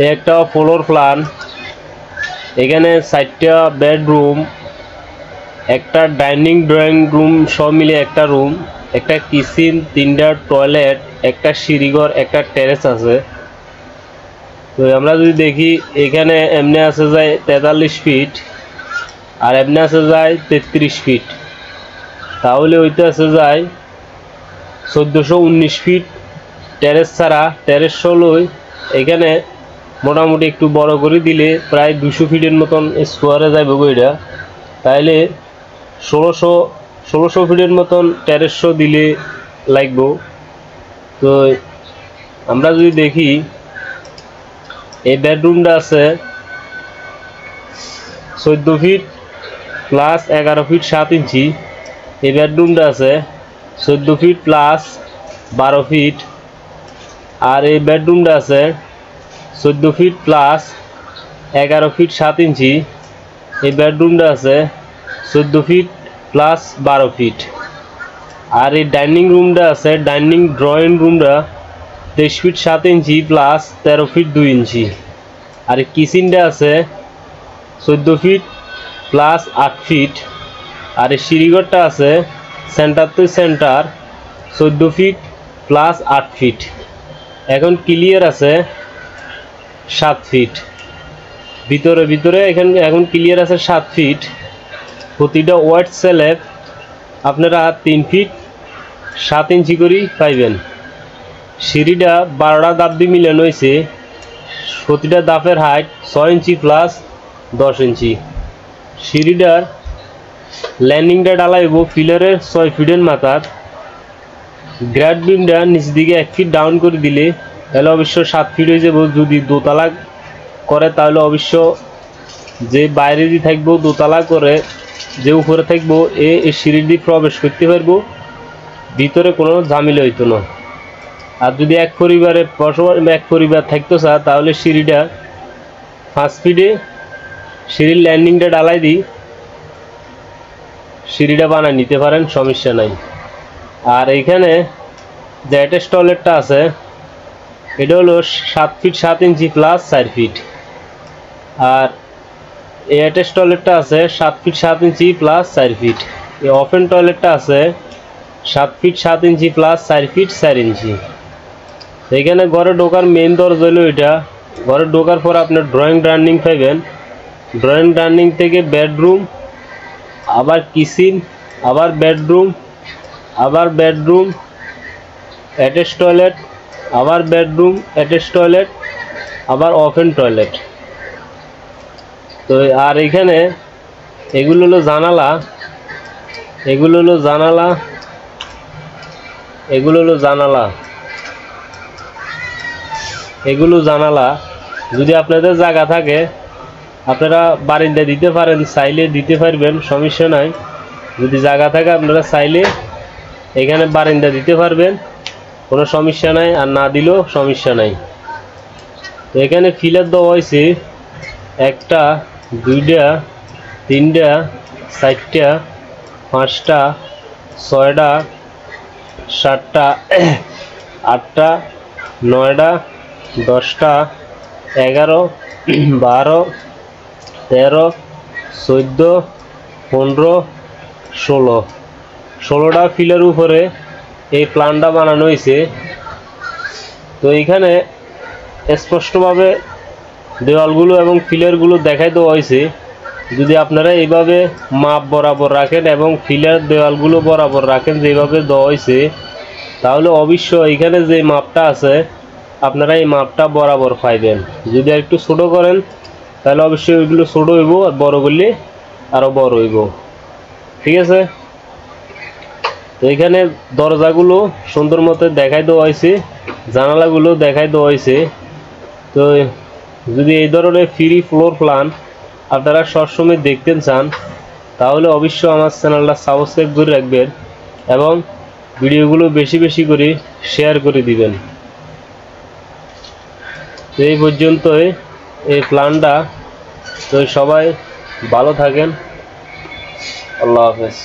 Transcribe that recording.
এই একটা floor plan, এখানে 4টা বেডরুম, একটা ডাইনিং ড্রয়িং রুম সব মিলে একটা রুম, একটা কিচেন, 3টা টয়লেট, একটা সিঁড়িঘর, একটা টেরেস আছে। তো আমরা যদি দেখি এখানে এমনি আছে যায় 43 ফিট আর এমনি আছে যায় 33 ফিট, তাহলে ওইটা আছে যায় 1419 ফিট টেরেস ছাড়া। টেরেস হলই এখানে মোটামুটি একটু বড় করে দিলে প্রায় 200 ফিটের মতন স্কোয়ারে যাবে বইটা, তাইলে 1600 ফিটের মতন টেরেস দিলে লাগবো। তো আমরা যদি দেখি এই বেডরুমটা আছে 14 ফিট প্লাস 11 ফিট 7 ইঞ্চি, এই বেডরুমটা আছে 14 ফিট প্লাস 12 ফিট, আর এই বেডরুমটা আছে 14 ফিট প্লাস 11 ফিট 7 ইঞ্চি, এই বেডরুমটা আছে 14 ফিট প্লাস 12 ফিট। আর এই ডাইনিং রুমটা আছে, ডাইনিং ড্রয়িং রুমটা 23 ফিট 7 ইঞ্চি প্লাস 13 ফিট 2 ইঞ্চি। আর এই কিচেনটা আছে 14 ফিট প্লাস 8 ফিট। আর এই সিঁড়িঘরটা আছে center to center 14 feet plus 8 feet. এখন ক্লিয়ার আছে 7 ফিট ভিতরে এখন ক্লিয়ার আছে 7 ফিট। প্রতিটা ওয়াইড স্ল্যাব আপনারা 3 ফিট 7 ইঞ্চি করে পাইবেন। সিঁড়িটা 12টা দাপ দিয়ে মিলানো হয়েছে, প্রতিটা দাপের হাইট 6 ইঞ্চি প্লাস 10 ইঞ্চি। সিঁড়িটার ল্যান্ডিংটা ডালাইব পিলারের 6 ফিটের মাথার। গ্রাড বিমটা নিচ দিকে 1 ফিট ডাউন করে দিলে তাহলে অবশ্য 7 ফিট হয়ে যাব। যদি দোতলা করে তাহলে অবশ্য যে বাইরে দিয়ে থাকবো দোতলা করে যে উপরে থাকবো এই সিঁড়ি দিয়ে প্রবেশ করতে পারবো, ভিতরে কোনো ঝামেলা হইতো না। আর যদি এক পরিবার থাকতো স্যার তাহলে সিঁড়িটা 5 ফিটে সিঁড়ির ল্যান্ডিংটা ডালাই দিই সিঁড়িটা বানায় নিতে পারেন, সমস্যা নাই। আর এইখানে যে অ্যাটাচ টয়লেটটা আছে এটা হলো 7 ফিট 7 ইঞ্চি প্লাস 4 ফিট। আর এই অ্যাটাচ টয়লেটটা আছে 7 ফিট 7 ইঞ্চি প্লাস 4 ফিট। এই ওপেন টয়লেটটা আছে 7 ফিট 7 ইঞ্চি প্লাস 4 ফিট 4 ইঞ্চি। এইখানে ঘরে ঢোকার মেইন দরজা হলো এটা। ঘরে ঢোকার পর আপনার ড্রয়িং ডাইনিং পাইবেন। ড্রয়িং ডাইনিং থেকে বেডরুম, আবার কিচেন, আবার বেডরুম, আবার বেডরুম অ্যাটাচ টয়লেট, আবার বেডরুম অ্যাটাচ টয়লেট, আবার ওপেন টয়লেট। তো আর এখানে এগুলো হলো জানালা, এগুলো হলো জানালা, এগুলো হলো জানালা, এগুলো জানালা। যদি আপনাদের জায়গা থাকে আপনারা বারিন্দা দিতে পারেন, চাইলে দিতে পারবেন, সমস্যা নাই। যদি জায়গা থাকে আপনারা চাইলে এখানে বারিন্দা দিতে পারবেন, কোনো সমস্যা নাই। আর না দিলেও সমস্যা নাই। তো এখানে ফিলার দেওয়া হয়েছে 1টা 2টা 3টা 4টা 5টা 6টা 7টা 8টা 9টা 10টা 11 12 13 14 15 16টা ফিলের উপরে এই প্ল্যানটা বানানো হয়েছে। তো এইখানে স্পষ্টভাবে দেওয়ালগুলো এবং ফিলারগুলো দেখাই দেওয়া হয়েছে। যদি আপনারা এইভাবে মাপ বরাবর রাখেন এবং ফিলার দেওয়ালগুলো বরাবর রাখেন যেভাবে দেওয়া হয়েছে, তাহলে অবশ্যই এইখানে যে মাপটা আছে আপনারা এই মাপটা বরাবর পাইবেন। যদি একটু ছোট করেন তাহলে অবশ্যই ওইগুলো ছোট হইব, আর বড় করলে আরও বড় হইব। ঠিক আছে। তো এখানে দরজাগুলো সুন্দর মতো দেখাই দেওয়া হয়েছে, জানালাগুলো দেখাই দেওয়া হয়েছে। তো যদি এই ধরনের ফ্রি ফ্লোর প্ল্যান আপনারা সবসময় দেখতে চান তাহলে অবশ্যই আমার চ্যানেলটা সাবস্ক্রাইব করে রাখবেন এবং ভিডিওগুলো বেশি বেশি করে শেয়ার করে দিবেন। তো এই পর্যন্তই এই প্ল্যানটা। তো সবাই ভালো থাকেন, আল্লাহ হাফেজ।